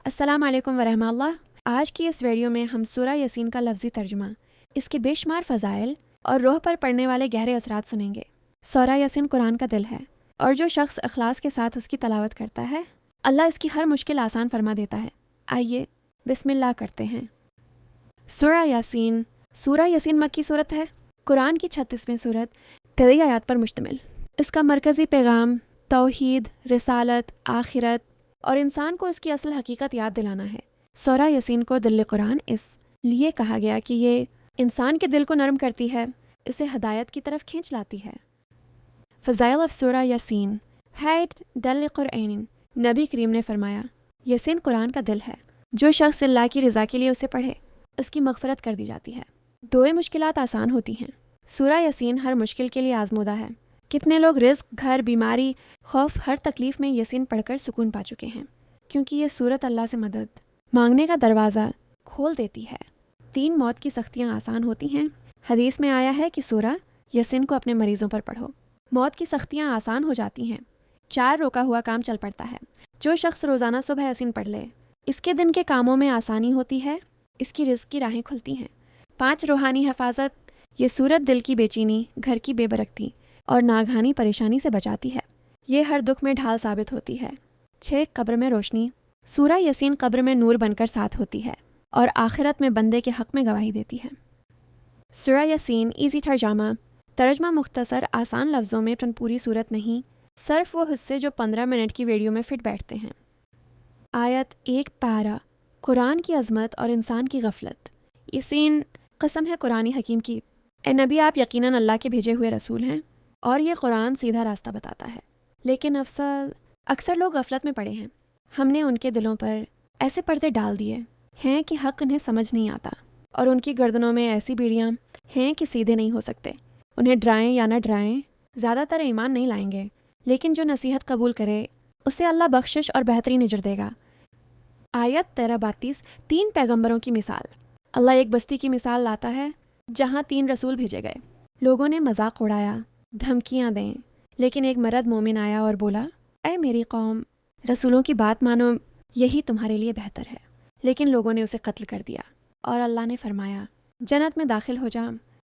السلام علیکم ورحمۃ اللہ۔ آج کی اس ویڈیو میں ہم سورہ یاسین کا لفظی ترجمہ، اس کے بے شمار فضائل اور روح پر پڑنے والے گہرے اثرات سنیں گے۔ سورہ یاسین قرآن کا دل ہے اور جو شخص اخلاص کے ساتھ اس کی تلاوت کرتا ہے اللہ اس کی ہر مشکل آسان فرما دیتا ہے۔ آئیے بسم اللہ کرتے ہیں۔ سورہ یاسین مکی صورت ہے۔ قرآن کی 36ویں صورت 13 آیات پر مشتمل۔ اس کا مرکزی پیغام توحید، رسالت، آخرت اور انسان کو اس کی اصل حقیقت یاد دلانا ہے۔ سورہ یاسین کو دل قرآن اس لیے کہا گیا کہ یہ انسان کے دل کو نرم کرتی ہے، اسے ہدایت کی طرف کھینچ لاتی ہے۔ فضائل آف سورہ یاسین ہیڈ دل قرآن۔ نبی کریم نے فرمایا، یاسین قرآن کا دل ہے، جو شخص اللہ کی رضا کے لیے اسے پڑھے اس کی مغفرت کر دی جاتی ہے، دعائیں مشکلات آسان ہوتی ہیں۔ سورہ یاسین ہر مشکل کے لیے آزمودہ ہے۔ کتنے لوگ رزق، گھر، بیماری، خوف، ہر تکلیف میں یاسین پڑھ کر سکون پا چکے ہیں، کیونکہ یہ سورت اللہ سے مدد مانگنے کا دروازہ کھول دیتی ہے۔ 3 موت کی سختیاں آسان ہوتی ہیں۔ حدیث میں آیا ہے کہ سورہ یاسین کو اپنے مریضوں پر پڑھو، موت کی سختیاں آسان ہو جاتی ہیں۔ 4 روکا ہوا کام چل پڑتا ہے۔ جو شخص روزانہ صبح یاسین پڑھ لے اس کے دن کے کاموں میں آسانی ہوتی ہے، اس کی رزق کی راہیں کھلتی ہیں۔ 5 روحانی حفاظت۔ یہ سورت دل کی بے چینی، گھر کی بے برکتی اور ناگہانی پریشانی سے بچاتی ہے۔ یہ ہر دکھ میں ڈھال ثابت ہوتی ہے۔ 6 قبر میں روشنی۔ سورہ یاسین قبر میں نور بن کر ساتھ ہوتی ہے اور آخرت میں بندے کے حق میں گواہی دیتی ہے۔ سورہ یاسین ایزی ترجمہ مختصر آسان لفظوں میں چند پوری صورت نہیں، صرف وہ حصے جو 15 منٹ کی ویڈیو میں فٹ بیٹھتے ہیں۔ آیت 1 پارہ، قرآن کی عظمت اور انسان کی غفلت۔ یاسین قسم ہے قرآن حکیم کی، اے نبی آپ یقیناً اللہ کے بھیجے ہوئے رسول ہیں اور یہ قرآن سیدھا راستہ بتاتا ہے، لیکن اکثر لوگ غفلت میں پڑے ہیں۔ ہم نے ان کے دلوں پر ایسے پردے ڈال دیے ہیں کہ حق انہیں سمجھ نہیں آتا، اور ان کی گردنوں میں ایسی بیڑیاں ہیں کہ سیدھے نہیں ہو سکتے۔ انہیں ڈرائیں یا نہ ڈرائیں، زیادہ تر ایمان نہیں لائیں گے، لیکن جو نصیحت قبول کرے اسے اللہ بخشش اور بہترین اجر دے گا۔ آیت 13-32 3 پیغمبروں کی مثال۔ اللہ ایک بستی کی مثال لاتا ہے جہاں 3 رسول بھیجے گئے۔ لوگوں نے مذاق اڑایا، دھمکیاں دیں، لیکن ایک مرد مومن آیا اور بولا، اے میری قوم، رسولوں کی بات مانو، یہی تمہارے لیے بہتر ہے۔ لیکن لوگوں نے اسے قتل کر دیا اور اللہ نے فرمایا، جنت میں داخل ہو جا۔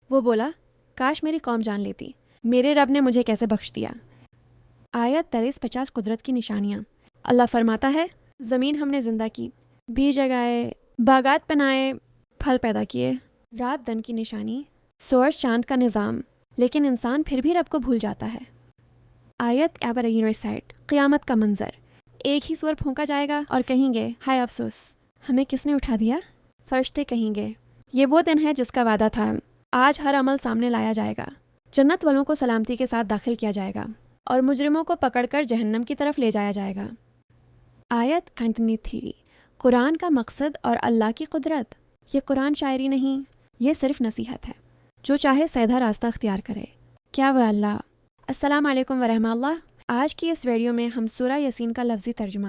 وہ بولا، کاش میری قوم جان لیتی، میرے رب نے مجھے کیسے بخش دیا۔ آیت 43-50 قدرت کی نشانیاں۔ اللہ فرماتا ہے، زمین ہم نے زندہ کی، بیج جگائے، باغات بنائے، پھل پیدا کیے۔ رات دن کی نشانی، سورج چاند کا نظام، لیکن انسان پھر بھی رب کو بھول جاتا ہے۔ آیت سائٹ، قیامت کا منظر۔ ایک ہی سور پھونکا جائے گا اور کہیں گے، ہائے افسوس، ہمیں کس نے اٹھا دیا؟ فرشتے کہیں گے، یہ وہ دن ہے جس کا وعدہ تھا، آج ہر عمل سامنے لایا جائے گا۔ جنت والوں کو سلامتی کے ساتھ داخل کیا جائے گا اور مجرموں کو پکڑ کر جہنم کی طرف لے جایا جائے گا۔ آیت 93 قرآن کا مقصد اور اللہ کی قدرت۔ یہ قرآن شاعری نہیں، یہ صرف نصیحت ہے۔ جو چاہے سیدھا راستہ اختیار کرے، کیا وہ اللہ۔ السلام علیکم ورحمۃ اللہ۔ آج کی اس ویڈیو میں ہم سورہ یاسین کا لفظی ترجمہ،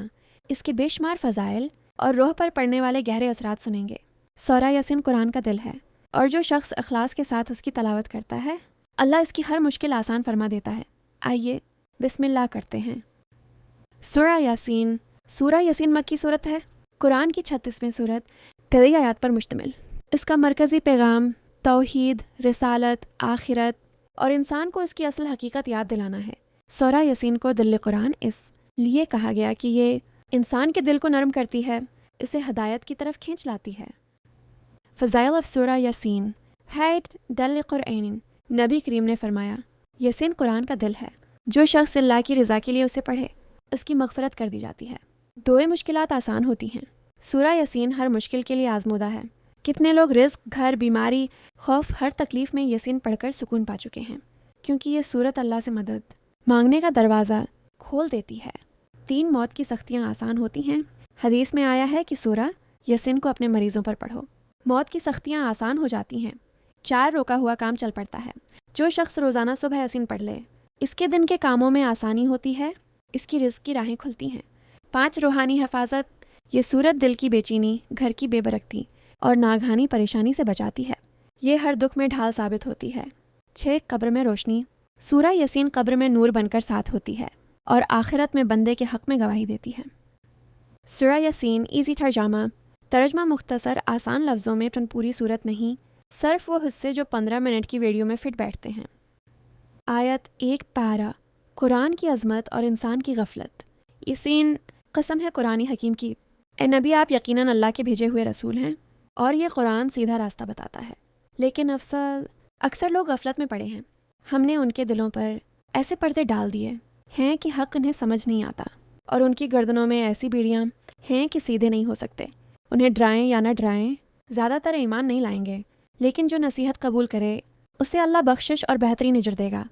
اس کے بے شمار فضائل اور روح پر پڑنے والے گہرے اثرات سنیں گے۔ سورہ یاسین قرآن کا دل ہے اور جو شخص اخلاص کے ساتھ اس کی تلاوت کرتا ہے اللہ اس کی ہر مشکل آسان فرما دیتا ہے۔ آئیے بسم اللہ کرتے ہیں۔ سورہ یاسین مکی صورت ہے۔ قرآن کی 36ویں صورت 13 آیات پر مشتمل۔ اس کا مرکزی پیغام توحید، رسالت، آخرت اور انسان کو اس کی اصل حقیقت یاد دلانا ہے۔ سورہ یاسین کو دل قرآن اس لیے کہا گیا کہ یہ انسان کے دل کو نرم کرتی ہے، اسے ہدایت کی طرف کھینچ لاتی ہے۔ فضائل آف سورہ یاسین ہیڈ دل قرآن۔ نبی کریم نے فرمایا، یاسین قرآن کا دل ہے، جو شخص اللہ کی رضا کے لیے اسے پڑھے اس کی مغفرت کر دی جاتی ہے، دعائیں مشکلات آسان ہوتی ہیں۔ سورہ یاسین ہر مشکل کے لیے آزمودہ ہے۔ کتنے لوگ رزق، گھر، بیماری، خوف، ہر تکلیف میں یاسین پڑھ کر سکون پا چکے ہیں، کیونکہ یہ سورت اللہ سے مدد مانگنے کا دروازہ کھول دیتی ہے۔ 3 موت کی سختیاں آسان ہوتی ہیں۔ حدیث میں آیا ہے کہ سورہ یاسین کو اپنے مریضوں پر پڑھو، موت کی سختیاں آسان ہو جاتی ہیں۔ 4 روکا ہوا کام چل پڑتا ہے۔ جو شخص روزانہ صبح یاسین پڑھ لے اس کے دن کے کاموں میں آسانی ہوتی ہے، اس کی رزق کی راہیں کھلتی ہیں۔ 5 روحانی حفاظت۔ یہ سورت دل کی بے چینی، گھر کی بے برکتی اور ناگہانی پریشانی سے بچاتی ہے۔ یہ ہر دکھ میں ڈھال ثابت ہوتی ہے۔ 6 قبر میں روشنی۔ سورہ یاسین قبر میں نور بن کر ساتھ ہوتی ہے اور آخرت میں بندے کے حق میں گواہی دیتی ہے۔ سورہ یاسین ایزی ترجمہ مختصر آسان لفظوں میں چند پوری صورت نہیں، صرف وہ حصے جو 15 منٹ کی ویڈیو میں فٹ بیٹھتے ہیں۔ آیت 1 پارہ، قرآن کی عظمت اور انسان کی غفلت۔ یاسین، قسم ہے قرآن حکیم کی، اے نبی آپ یقیناً اللہ کے بھیجے ہوئے رسول ہیں اور یہ قرآن سیدھا راستہ بتاتا ہے، لیکن افسوس اکثر لوگ غفلت میں پڑے ہیں۔ ہم نے ان کے دلوں پر ایسے پردے ڈال دیے ہیں کہ حق انہیں سمجھ نہیں آتا، اور ان کی گردنوں میں ایسی بیڑیاں ہیں کہ سیدھے نہیں ہو سکتے۔ انہیں ڈرائیں یا نہ ڈرائیں، زیادہ تر ایمان نہیں لائیں گے، لیکن جو نصیحت قبول کرے اسے اللہ بخشش اور بہترین اجر دے گا۔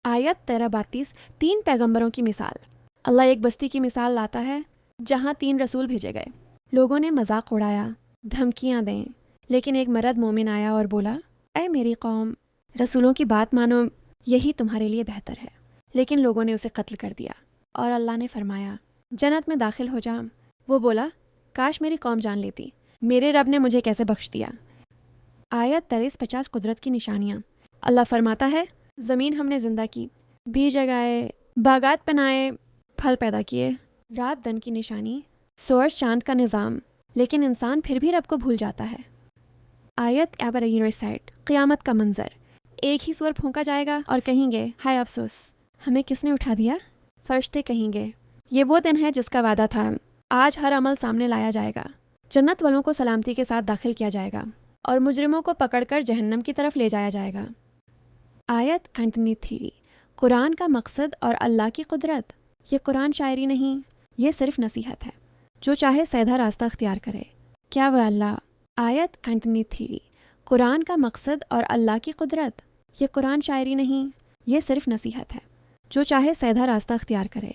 آیت 13-32، 3 پیغمبروں کی مثال۔ اللہ ایک بستی کی مثال لاتا ہے جہاں 3 رسول بھیجے گئے۔ لوگوں نے مذاق اڑایا، دھمکیاں دیں، لیکن ایک مرد مومن آیا اور بولا، اے میری قوم، رسولوں کی بات مانو، یہی تمہارے لیے بہتر ہے۔ لیکن لوگوں نے اسے قتل کر دیا، اور اللہ نے فرمایا، جنت میں داخل ہو جا۔ وہ بولا، کاش میری قوم جان لیتی، میرے رب نے مجھے کیسے بخش دیا۔ آیت 43-50، قدرت کی نشانیاں۔ اللہ فرماتا ہے، زمین ہم نے زندہ کی، بیج اگائے، باغات بنائے، پھل پیدا کیے۔ رات دن کی نشانی، سورج چاند کا نظام، لیکن انسان پھر بھی رب کو بھول جاتا ہے۔ آیت 47، قیامت کا منظر۔ ایک ہی سور پھونکا جائے گا اور کہیں گے، ہائے افسوس، ہمیں کس نے اٹھا دیا؟ فرشتے کہیں گے، یہ وہ دن ہے جس کا وعدہ تھا، آج ہر عمل سامنے لایا جائے گا۔ جنت والوں کو سلامتی کے ساتھ داخل کیا جائے گا اور مجرموں کو پکڑ کر جہنم کی طرف لے جایا جائے گا۔ آیت 93، قرآن کا مقصد اور اللہ کی قدرت۔ یہ قرآن شاعری نہیں، یہ صرف نصیحت ہے۔ جو چاہے سیدھا راستہ اختیار کرے، کیا وہ اللہ۔ آیت 93، قرآن کا مقصد اور اللہ کی قدرت۔ یہ قرآن شاعری نہیں، یہ صرف نصیحت ہے۔ جو چاہے سیدھا راستہ اختیار کرے،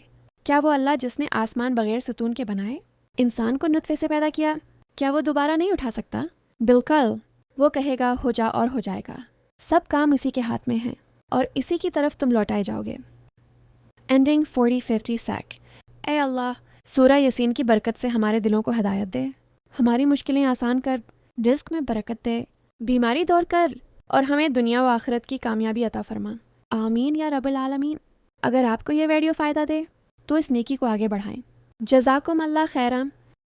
کیا وہ اللہ جس نے آسمان بغیر ستون کے بنائے، انسان کو نطفے سے پیدا کیا، کیا وہ دوبارہ نہیں اٹھا سکتا؟ بالکل، وہ کہے گا ہو جا اور ہو جائے گا۔ سب کام اسی کے ہاتھ میں ہیں اور اسی کی طرف تم لوٹائے جاؤ گے۔ اینڈنگ 40-50 سیک۔ اے اللہ، سورہ یاسین کی برکت سے ہمارے دلوں کو ہدایت دے، ہماری مشکلیں آسان کر، رزق میں برکت دے، بیماری دور کر، اور ہمیں دنیا و آخرت کی کامیابی عطا فرما۔ آمین یا رب العالمین۔ اگر آپ کو یہ ویڈیو فائدہ دے تو اس نیکی کو آگے بڑھائیں۔ جزاکم اللہ خیرا۔